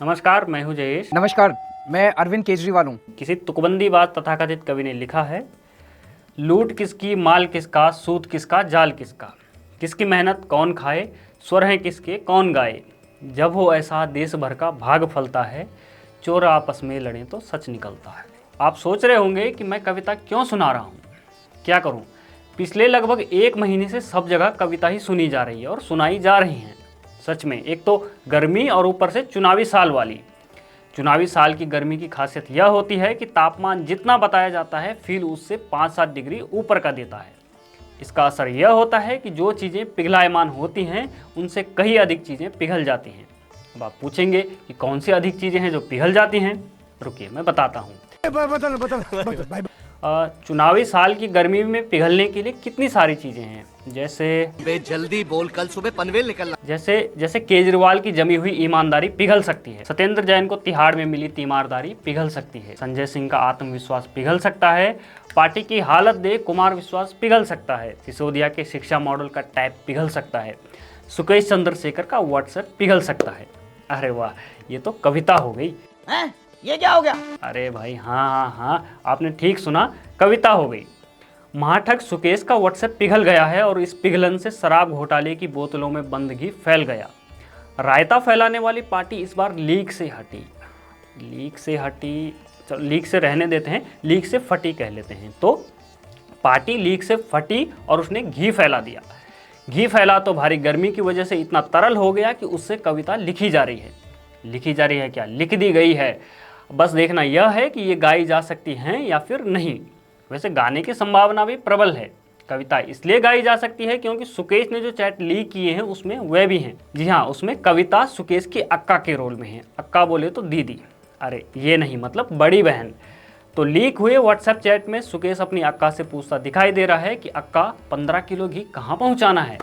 नमस्कार, मैं हूं जयेश। नमस्कार, मैं अरविंद केजरीवाल हूँ। किसी तुकबंदीबाज तथाकथित कवि ने लिखा है, लूट किसकी, माल किसका, सूद किसका, जाल किसका, किसकी मेहनत कौन खाए, स्वर हैं किसके कौन गाए। जब हो ऐसा देश भर का भाग फलता है, चोर आपस में लड़ें तो सच निकलता है। आप सोच रहे होंगे कि मैं कविता क्यों सुना रहा हूँ। क्या करूँ, पिछले लगभग 1 महीने से सब जगह कविता ही सुनी जा रही है और सुनाई जा रही हैं। सच में, एक तो गर्मी और ऊपर से चुनावी साल वाली। चुनावी साल की गर्मी की खासियत यह होती है कि तापमान जितना बताया जाता है फील उससे 5-7 डिग्री ऊपर का देता है। इसका असर यह होता है कि जो चीज़ें पिघलायमान होती हैं उनसे कहीं अधिक चीज़ें पिघल जाती हैं। अब आप पूछेंगे कि कौन सी अधिक चीज़ें हैं जो पिघल जाती हैं। रुकिए, मैं बताता हूँ। चुनावी साल की गर्मी में पिघलने के लिए कितनी सारी चीज़ें हैं, जैसे जल्दी बोल, कल सुबह पनवेल निकलना। जैसे केजरीवाल की जमी हुई ईमानदारी पिघल सकती है, सत्येंद्र जैन को तिहाड़ में मिली तीमारदारी पिघल सकती है, संजय सिंह का आत्मविश्वास पिघल सकता है, पार्टी की हालत देख कुमार विश्वास पिघल सकता है, सिसोदिया के शिक्षा मॉडल का टैब पिघल सकता है, सुकेश चंद्रशेखर का व्हाट्सएप पिघल सकता है। अरे वाह, ये तो कविता हो गई। ये क्या हो गया? अरे भाई, हाँ, आपने ठीक सुना, कविता हो गई। महाठग सुकेश का व्हाट्सएप पिघल गया है और इस पिघलन से शराब घोटाले की बोतलों में बंद घी फैल गया। रायता फैलाने वाली पार्टी इस बार लीक से हटी। चलो, लीक से रहने देते हैं, लीक से फटी कह लेते हैं। तो पार्टी लीक से फटी और उसने घी फैला दिया। घी फैला तो भारी गर्मी की वजह से इतना तरल हो गया कि उससे कविता लिखी जा रही है क्या, लिख दी गई है। बस देखना यह है कि ये गाई जा सकती हैं या फिर नहीं। वैसे गाने की संभावना भी प्रबल है। कविता इसलिए गाई जा सकती है क्योंकि सुकेश ने जो चैट लीक किए हैं उसमें वह भी हैं। जी हाँ, उसमें कविता सुकेश की अक्का के रोल में है। अक्का बोले तो दीदी, अरे ये नहीं, मतलब बड़ी बहन। तो लीक हुए व्हाट्सएप चैट में सुकेश अपनी अक्का से पूछता दिखाई दे रहा है कि अक्का, 15 किलो घी कहाँ पहुँचाना है।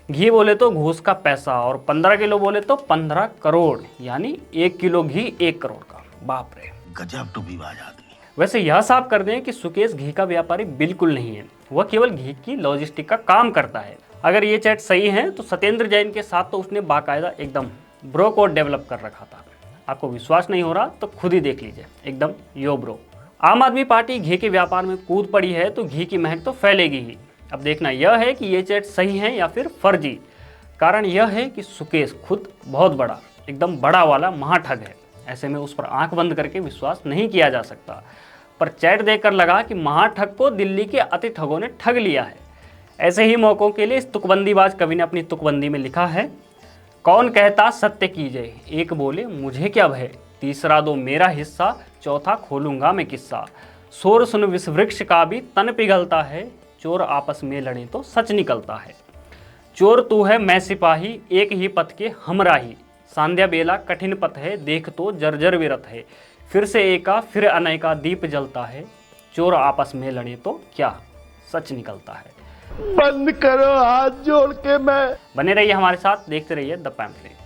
घी बोले तो घूस का पैसा, और 15 किलो बोले तो 15 करोड़, यानी 1 किलो घी 1 करोड़ का। बाप रे, गजब टूबीबाज आदमी। वैसे यह साफ कर दें कि सुकेश घी का व्यापारी बिल्कुल नहीं है, वह केवल घी की लॉजिस्टिक का काम करता है। अगर ये चैट सही है तो सत्येंद्र जैन के साथ तो उसने बाकायदा एकदम ब्रो कोड डेवलप कर रखा था। आपको विश्वास नहीं हो रहा तो खुद ही देख लीजिए, एकदम यो ब्रो। आम आदमी पार्टी घी के व्यापार में कूद पड़ी है तो घी की महक तो फैलेगी ही। अब देखना यह है कि ये चैट सही है या फिर फर्जी। कारण यह है कि सुकेश खुद बहुत बड़ा, एकदम बड़ा वाला महाठग है। ऐसे में उस पर आंख बंद करके विश्वास नहीं किया जा सकता। पर चैट देखकर लगा कि महाठग को दिल्ली के अति ठगों ने ठग लिया है। ऐसे ही मौकों के लिए इस तुकबंदीबाज कवि ने अपनी तुकबंदी में लिखा है, कौन कहता सत्य कीजिए, एक बोले मुझे क्या भय, तीसरा दो मेरा हिस्सा, चौथा खोलूंगा मैं किस्सा। शोर सुन विष वृक्ष का भी तन पिघलता है, चोर आपस में लड़े तो सच निकलता है। चोर तू है मैं सिपाही, एक ही पथ के हम राही, सांध्या बेला कठिन पथ है, देख तो जर्जर विरत है। फिर से एका फिर अनेका दीप जलता है, चोर आपस में लड़े तो क्या सच निकलता है। बंद करो हाथ जोड़ के। मैं बने रहिए हमारे साथ, देखते रहिए द पैम्फलेट।